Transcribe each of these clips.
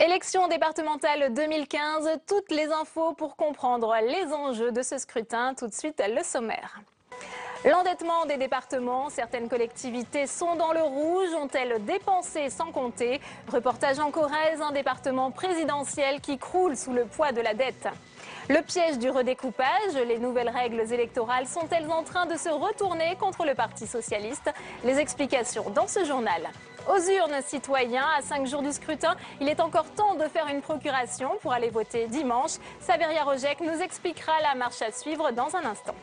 Élection départementale 2015, toutes les infos pour comprendre les enjeux de ce scrutin. Tout de suite, le sommaire. L'endettement des départements, certaines collectivités sont dans le rouge, ont-elles dépensé sans compter? Reportage en Corrèze, un département présidentiel qui croule sous le poids de la dette. Le piège du redécoupage, les nouvelles règles électorales sont-elles en train de se retourner contre le Parti socialiste? Les explications dans ce journal. Aux urnes, citoyens, à 5 jours du scrutin, il est encore temps de faire une procuration pour aller voter dimanche. Saveria Rojek nous expliquera la marche à suivre dans un instant.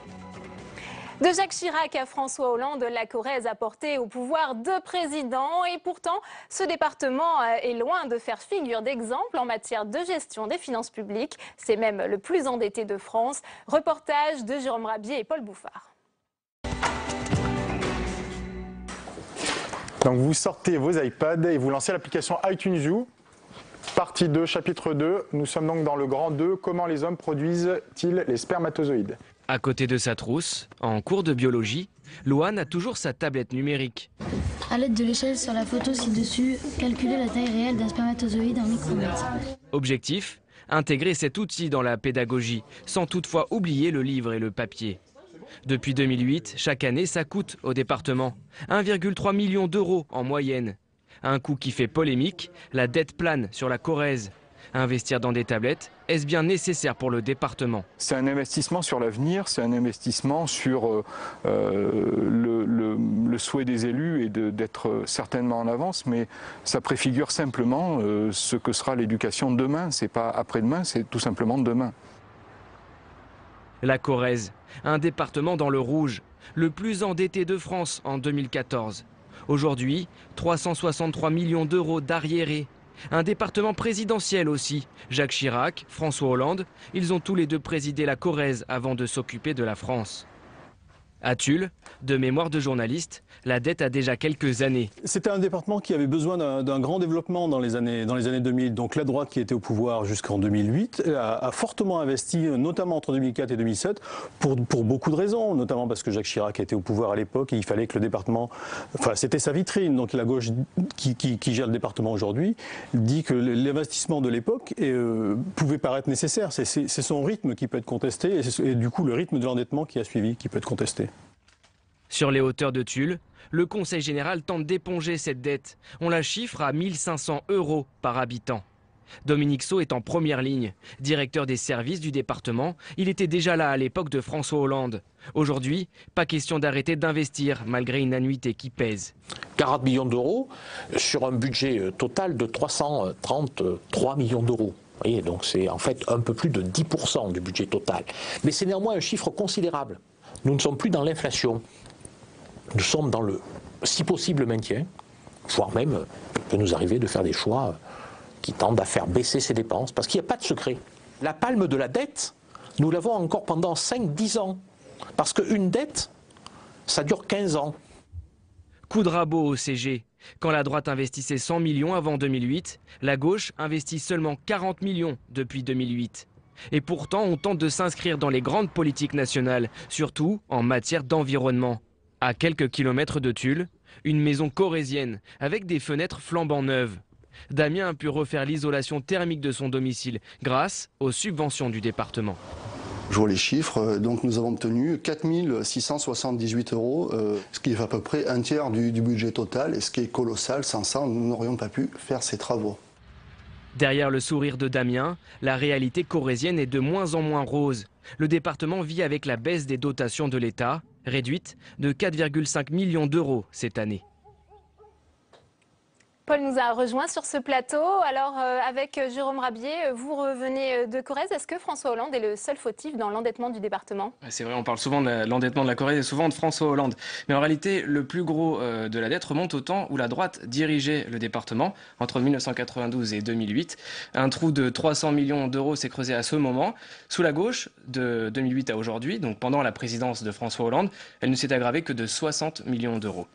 De Jacques Chirac à François Hollande, la Corrèze a porté au pouvoir 2 présidents et pourtant ce département est loin de faire figure d'exemple en matière de gestion des finances publiques. C'est même le plus endetté de France. Reportage de Jérôme Rabier et Paul Bouffard. Donc vous sortez vos iPads et vous lancez l'application iTunes U. Partie 2, chapitre 2. Nous sommes donc dans le grand 2. Comment les hommes produisent-ils les spermatozoïdes? À côté de sa trousse, en cours de biologie, Loane a toujours sa tablette numérique. À l'aide de l'échelle sur la photo ci-dessus, calculer la taille réelle d'un spermatozoïde en micromètres. Objectif, intégrer cet outil dans la pédagogie, sans toutefois oublier le livre et le papier. Depuis 2008, chaque année, ça coûte au département 1,3 million d'euros en moyenne. Un coût qui fait polémique, la dette plane sur la Corrèze. Investir dans des tablettes, est-ce bien nécessaire pour le département? C'est un investissement sur l'avenir, c'est un investissement sur le souhait des élus et d'être certainement en avance, mais ça préfigure simplement ce que sera l'éducation demain. C'est pas après-demain, c'est tout simplement demain. La Corrèze, un département dans le rouge, le plus endetté de France en 2014. Aujourd'hui, 363 millions d'euros d'arriérés. Un département présidentiel aussi. Jacques Chirac, François Hollande, ils ont tous les deux présidé la Corrèze avant de s'occuper de la France. À Tulle, de mémoire de journaliste, la dette a déjà quelques années. C'était un département qui avait besoin d'un grand développement dans les années 2000. Donc la droite qui était au pouvoir jusqu'en 2008 a fortement investi, notamment entre 2004 et 2007, pour beaucoup de raisons, notamment parce que Jacques Chirac était au pouvoir à l'époque et il fallait que le département... Enfin, c'était sa vitrine. Donc la gauche qui gère le département aujourd'hui dit que l'investissement de l'époque pouvait paraître nécessaire. C'est son rythme qui peut être contesté et du coup le rythme de l'endettement qui a suivi qui peut être contesté. Sur les hauteurs de Tulle, le Conseil général tente d'éponger cette dette. On la chiffre à 1 500 € par habitant. Dominique Sceaux est en première ligne. Directeur des services du département, il était déjà là à l'époque de François Hollande. Aujourd'hui, pas question d'arrêter d'investir malgré une annuité qui pèse. 40 millions d'euros sur un budget total de 333 millions d'euros. Vous voyez, donc c'est en fait un peu plus de 10% du budget total. Mais c'est néanmoins un chiffre considérable. Nous ne sommes plus dans l'inflation. Nous sommes dans le, si possible, maintien, voire même, il peut nous arriver de faire des choix qui tendent à faire baisser ces dépenses, parce qu'il n'y a pas de secret. La palme de la dette, nous l'avons encore pendant 5-10 ans, parce qu'une dette, ça dure 15 ans. Coup de rabot au CG. Quand la droite investissait 100 millions avant 2008, la gauche investit seulement 40 millions depuis 2008. Et pourtant, on tente de s'inscrire dans les grandes politiques nationales, surtout en matière d'environnement. À quelques kilomètres de Tulle, une maison corrézienne avec des fenêtres flambant neuves. Damien a pu refaire l'isolation thermique de son domicile grâce aux subventions du département. Je vois les chiffres, donc nous avons obtenu 4 678 €, ce qui est à peu près un tiers du budget total, et ce qui est colossal. Sans ça, nous n'aurions pas pu faire ces travaux. Derrière le sourire de Damien, la réalité corrézienne est de moins en moins rose. Le département vit avec la baisse des dotations de l'État, réduite de 4,5 millions d'euros cette année. Paul nous a rejoint sur ce plateau. Alors, avec Jérôme Rabier, vous revenez de Corrèze. Est-ce que François Hollande est le seul fautif dans l'endettement du département? C'est vrai, on parle souvent de l'endettement de la Corrèze et souvent de François Hollande. Mais en réalité, le plus gros de la dette remonte au temps où la droite dirigeait le département, entre 1992 et 2008. Un trou de 300 millions d'euros s'est creusé à ce moment. Sous la gauche, de 2008 à aujourd'hui, donc pendant la présidence de François Hollande, elle ne s'est aggravée que de 60 millions d'euros.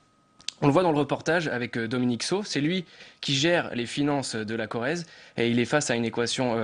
On le voit dans le reportage avec Dominique Sceaux, c'est lui qui gère les finances de la Corrèze et il est face à une équation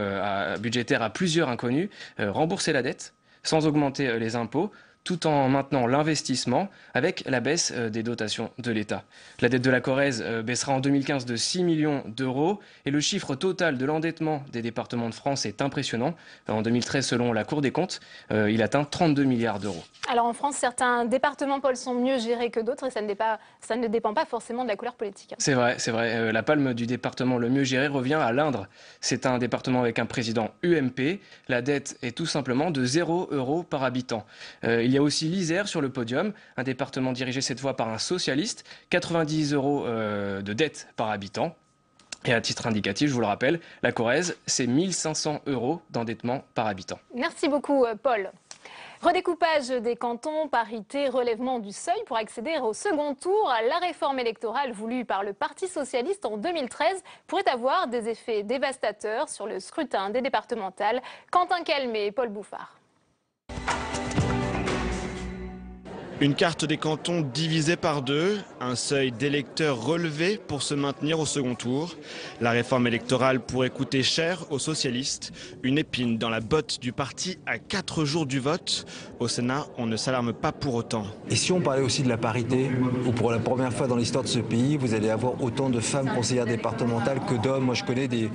budgétaire à plusieurs inconnus. Rembourser la dette sans augmenter les impôts, tout en maintenant l'investissement avec la baisse des dotations de l'État. La dette de la Corrèze baissera en 2015 de 6 millions d'euros et le chiffre total de l'endettement des départements de France est impressionnant. En 2013, selon la Cour des comptes, il atteint 32 milliards d'euros. Alors en France, certains départements, Paul, sont mieux gérés que d'autres et ça ne dépend pas forcément de la couleur politique. C'est vrai, c'est vrai. La palme du département le mieux géré revient à l'Indre. C'est un département avec un président UMP. La dette est tout simplement de 0 € par habitant. Il y a aussi l'Isère sur le podium, un département dirigé cette fois par un socialiste, 90 € de dette par habitant. Et à titre indicatif, je vous le rappelle, la Corrèze, c'est 1500 € d'endettement par habitant. Merci beaucoup, Paul. Redécoupage des cantons, parité, relèvement du seuil pour accéder au second tour. La réforme électorale voulue par le Parti socialiste en 2013 pourrait avoir des effets dévastateurs sur le scrutin des départementales. Quentin Calmet et Paul Bouffard. Une carte des cantons divisée par deux, un seuil d'électeurs relevé pour se maintenir au second tour. La réforme électorale pourrait coûter cher aux socialistes, une épine dans la botte du parti à 4 jours du vote. Au Sénat, on ne s'alarme pas pour autant. Et si on parlait aussi de la parité, où pour la première fois dans l'histoire de ce pays, vous allez avoir autant de femmes conseillères départementales que d'hommes. Moi je connais des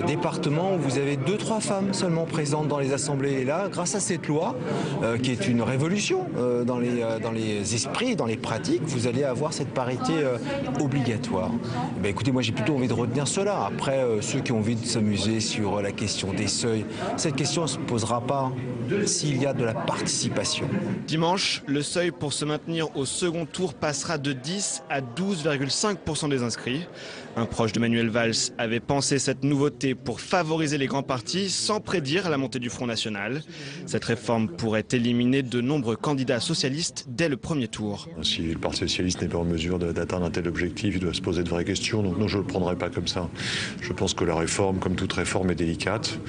départements où vous avez 2-3 femmes seulement présentes dans les assemblées. Et là, grâce à cette loi, qui est une révolution dans les esprits, dans les pratiques, vous allez avoir cette parité obligatoire. Et bien, écoutez, moi j'ai plutôt envie de retenir cela. Après, ceux qui ont envie de s'amuser sur la question des seuils, cette question ne se posera pas s'il y a de la participation. Dimanche, le seuil pour se maintenir au second tour passera de 10 à 12,5% des inscrits. Un proche de Manuel Valls avait pensé cette nouveauté pour favoriser les grands partis sans prédire la montée du Front National. Cette réforme pourrait éliminer de nombreux candidats socialistes dès le premier tour. Si le Parti socialiste n'est pas en mesure d'atteindre un tel objectif, il doit se poser de vraies questions. Donc non, je ne le prendrai pas comme ça. Je pense que la réforme, comme toute réforme, est délicate.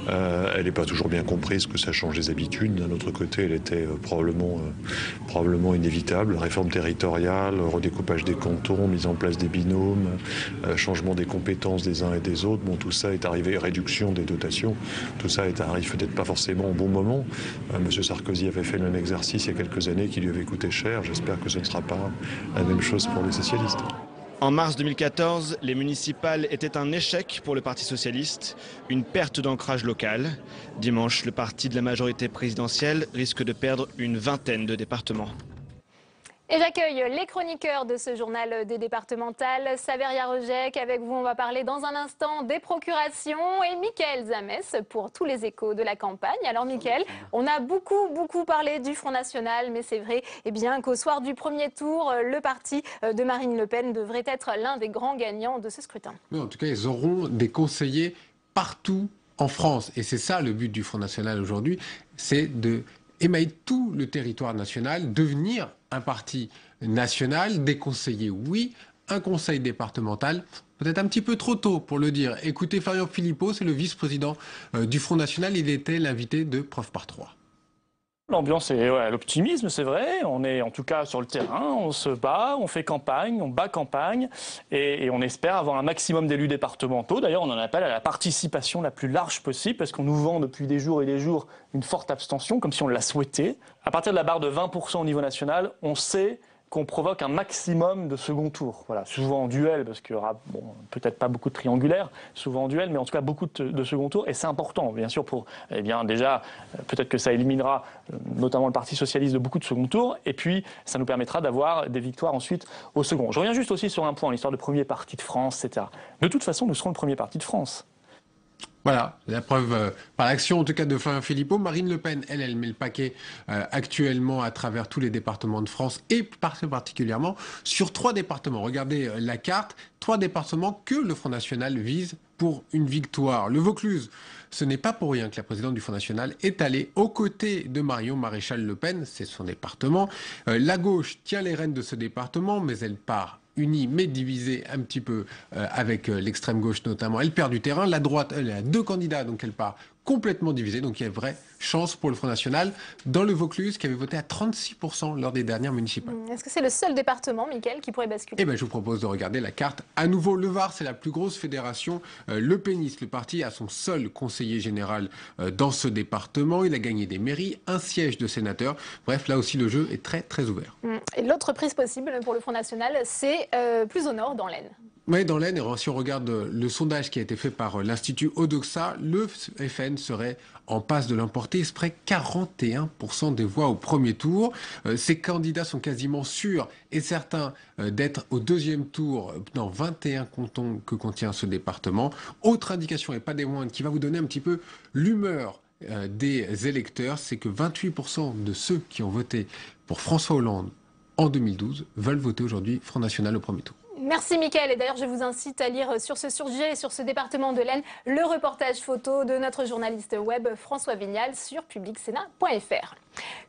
Elle n'est pas toujours bien comprise, que ça change les habitudes. D'un autre côté, elle était probablement inévitable. Réforme territoriale, redécoupage des cantons, mise en place des binômes, changement des compétences des uns et des autres. Bon, tout ça est arrivé, réduction des dotations. Tout ça arrive peut-être pas forcément au bon moment. Monsieur Sarkozy avait fait le même exercice il y a quelques années qui lui avait coûté cher. J'espère que ce ne sera pas la même chose pour les socialistes. En mars 2014, les municipales étaient un échec pour le Parti socialiste, une perte d'ancrage local. Dimanche, le parti de la majorité présidentielle risque de perdre une vingtaine de départements. Et j'accueille les chroniqueurs de ce journal des départementales. Saveria Rejec, avec vous, on va parler dans un instant des procurations. Et Mickaël Zamès pour tous les échos de la campagne. Alors Mickaël, on a beaucoup parlé du Front National, mais c'est vrai qu'au soir du premier tour, le parti de Marine Le Pen devrait être l'un des grands gagnants de ce scrutin. Oui, en tout cas, ils auront des conseillers partout en France. Et c'est ça le but du Front National aujourd'hui, c'est de émailler tout le territoire national, devenir un parti national, des conseillers, oui, un conseil départemental, peut-être un petit peu trop tôt pour le dire. Écoutez, Florian Philippot, c'est le vice-président du Front National, il était l'invité de Preuve par 3. L'ambiance est l'optimisme, c'est vrai. On est en tout cas sur le terrain, on se bat, on fait campagne, on bat campagne et on espère avoir un maximum d'élus départementaux. D'ailleurs, on en appelle à la participation la plus large possible parce qu'on nous vend depuis des jours et des jours une forte abstention, comme si on l'a souhaité. À partir de la barre de 20% au niveau national, on sait qu'on provoque un maximum de second tour. Voilà, souvent en duel, parce qu'il y aura peut-être pas beaucoup de triangulaires, souvent en duel, mais en tout cas beaucoup de second tour. Et c'est important, bien sûr, pour, déjà, peut-être que ça éliminera notamment le Parti socialiste de beaucoup de second tour, et puis ça nous permettra d'avoir des victoires ensuite au second. Je reviens juste aussi sur un point, l'histoire de premier parti de France, etc. De toute façon, nous serons le premier parti de France. Voilà, la preuve par l'action en tout cas de Florian Philippot. Marine Le Pen, elle met le paquet actuellement à travers tous les départements de France et particulièrement sur 3 départements. Regardez la carte, 3 départements que le Front National vise pour une victoire. Le Vaucluse, ce n'est pas pour rien que la présidente du Front National est allée aux côtés de Marion Maréchal Le Pen, c'est son département. La gauche tient les rênes de ce département, mais elle part unie mais divisée un petit peu avec l'extrême gauche notamment. Elle perd du terrain. La droite, elle a 2 candidats, donc elle part complètement divisé. Donc il y a une vraie chance pour le Front National dans le Vaucluse qui avait voté à 36% lors des dernières municipales. Est-ce que c'est le seul département, Mickaël, qui pourrait basculer? Eh bien, je vous propose de regarder la carte. À nouveau, le Var, c'est la plus grosse fédération. Le Pénis, le parti, a son seul conseiller général dans ce département. Il a gagné des mairies, un siège de sénateur. Bref, là aussi, le jeu est très, très ouvert. Et l'autre prise possible pour le Front National, c'est plus au nord, dans l'Aisne. Oui, dans l'Aisne, si on regarde le sondage qui a été fait par l'Institut Odoxa, le FN serait en passe de l'emporter. Il se prête 41% des voix au premier tour. Ces candidats sont quasiment sûrs et certains d'être au deuxième tour dans 21 cantons que contient ce département. Autre indication, et pas des moindres, qui va vous donner un petit peu l'humeur des électeurs, c'est que 28% de ceux qui ont voté pour François Hollande en 2012 veulent voter aujourd'hui Front National au premier tour. Merci Mickaël, et d'ailleurs je vous incite à lire sur ce sujet et sur ce département de l'Aisne le reportage photo de notre journaliste web François Vignal sur publicsénat.fr.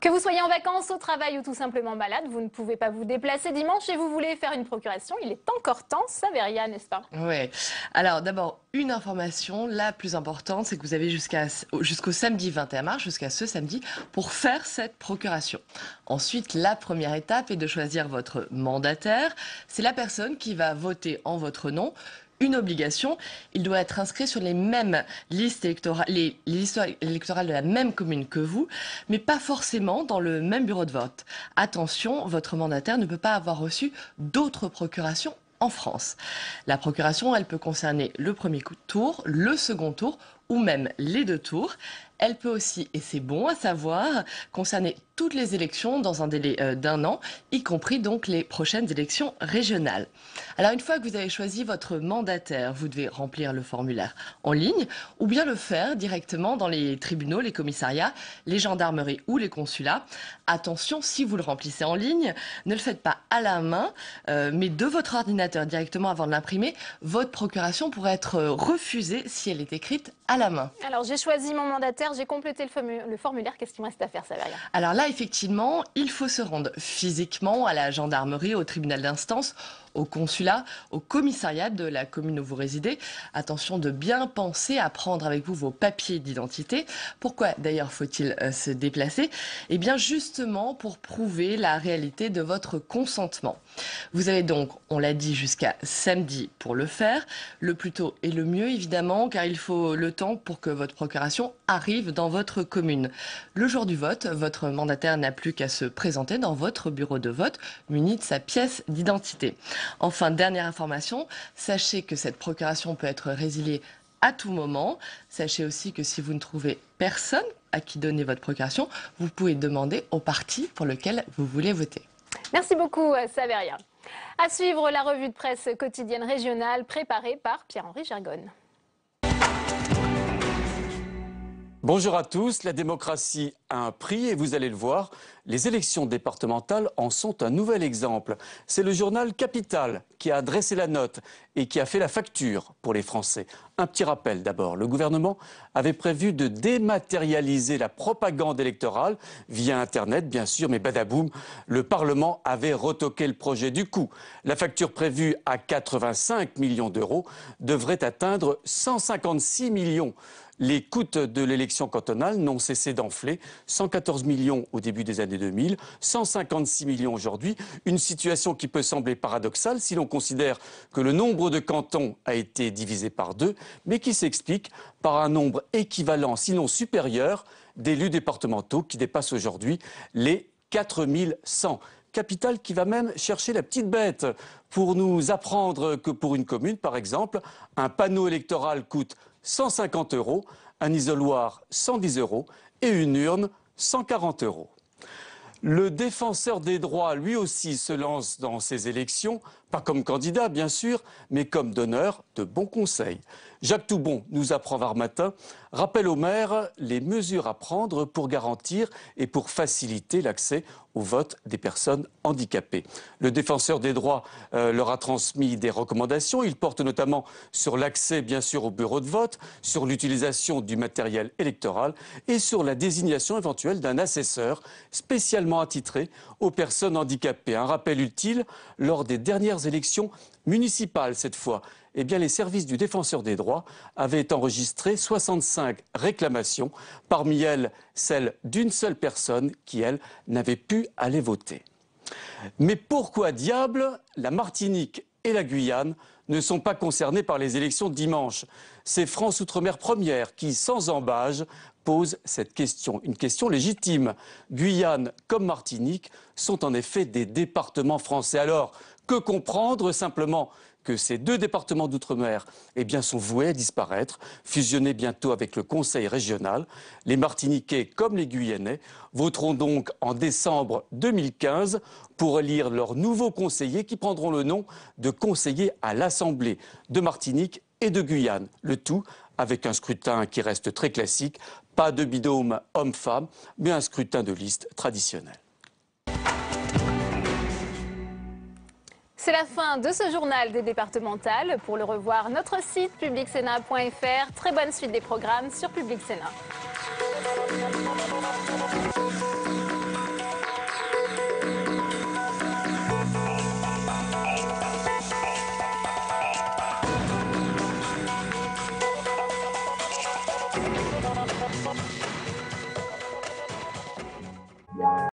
Que vous soyez en vacances, au travail ou tout simplement malade, vous ne pouvez pas vous déplacer dimanche et vous voulez faire une procuration, il est encore temps, Saveria, n'est-ce pas? Oui. Alors d'abord, une information, la plus importante, c'est que vous avez jusqu'au samedi 21 mars, jusqu'à ce samedi, pour faire cette procuration. Ensuite, la première étape est de choisir votre mandataire. C'est la personne qui va voter en votre nom. Une obligation, il doit être inscrit sur les mêmes listes électorales, les listes électorales de la même commune que vous, mais pas forcément dans le même bureau de vote. Attention, votre mandataire ne peut pas avoir reçu d'autres procurations en France. La procuration, elle peut concerner le premier tour, le second tour ou même les deux tours. Elle peut aussi, et c'est bon à savoir, concerner toutes les élections dans un délai d'1 an, y compris donc les prochaines élections régionales. Alors une fois que vous avez choisi votre mandataire, vous devez remplir le formulaire en ligne ou bien le faire directement dans les tribunaux, les commissariats, les gendarmeries ou les consulats. Attention, si vous le remplissez en ligne, ne le faites pas à la main, mais de votre ordinateur directement avant de l'imprimer. Votre procuration pourrait être refusée si elle est écrite à la main. Alors j'ai choisi mon mandataire, j'ai complété le formulaire, qu'est-ce qu'il me reste à faire, Saveria? Alors là, effectivement, il faut se rendre physiquement à la gendarmerie, au tribunal d'instance, au consulat, au commissariat de la commune où vous résidez. Attention de bien penser à prendre avec vous vos papiers d'identité. Pourquoi d'ailleurs faut-il se déplacer? Eh bien justement pour prouver la réalité de votre consentement. Vous avez donc, on l'a dit, jusqu'à samedi pour le faire. Le plus tôt est le mieux évidemment, car il faut le temps pour que votre procuration arrive dans votre commune. Le jour du vote, votre mandataire n'a plus qu'à se présenter dans votre bureau de vote muni de sa pièce d'identité. Enfin, dernière information, sachez que cette procuration peut être résiliée à tout moment. Sachez aussi que si vous ne trouvez personne à qui donner votre procuration, vous pouvez demander au parti pour lequel vous voulez voter. Merci beaucoup, Saveria. À suivre la revue de presse quotidienne régionale préparée par Pierre-Henri Gergonne. Bonjour à tous, la démocratie a un prix et vous allez le voir, les élections départementales en sont un nouvel exemple. C'est le journal Capital qui a adressé la note et qui a fait la facture pour les Français. Un petit rappel d'abord, le gouvernement avait prévu de dématérialiser la propagande électorale via Internet bien sûr, mais badaboum, le Parlement avait retoqué le projet. Du coup, la facture prévue à 85 millions d'euros devrait atteindre 156 millions. Les coûts de l'élection cantonale n'ont cessé d'enfler, 114 millions au début des années 2000, 156 millions aujourd'hui, une situation qui peut sembler paradoxale si l'on considère que le nombre de cantons a été divisé par 2, mais qui s'explique par un nombre équivalent, sinon supérieur, d'élus départementaux qui dépassent aujourd'hui les 4100. Capital qui va même chercher la petite bête pour nous apprendre que pour une commune, par exemple, un panneau électoral coûte 150 €, un isoloir 110 € et une urne 140 €. Le défenseur des droits, lui aussi, se lance dans ces élections, pas comme candidat bien sûr, mais comme donneur de bons conseils. Jacques Toubon nous apprend var matin, rappelle aux maires les mesures à prendre pour garantir et pour faciliter l'accès au vote des personnes handicapées. Le défenseur des droits leur a transmis des recommandations. Il porte notamment sur l'accès bien sûr au bureau de vote, sur l'utilisation du matériel électoral et sur la désignation éventuelle d'un assesseur spécialement attitré aux personnes handicapées. Un rappel utile lors des dernières élections municipales cette fois. eh bien, les services du défenseur des droits avaient enregistré 65 réclamations, parmi elles celle d'une seule personne qui, elle, n'avait pu aller voter. Mais pourquoi diable la Martinique et la Guyane ne sont pas concernés par les élections de dimanche? C'est France Outre-mer Première qui, sans embâge, pose cette question. Une question légitime. Guyane comme Martinique sont en effet des départements français. Alors, que comprendre simplement que ces deux départements d'outre-mer eh bien, sont voués à disparaître, fusionnés bientôt avec le Conseil régional. Les Martiniquais comme les Guyanais voteront donc en décembre 2015 pour élire leurs nouveaux conseillers qui prendront le nom de conseillers à l'Assemblée de Martinique et de Guyane. Le tout avec un scrutin qui reste très classique, pas de binôme homme-femme, mais un scrutin de liste traditionnel. C'est la fin de ce journal des départementales. Pour le revoir, notre site publicsénat.fr. Très bonne suite des programmes sur Public Sénat.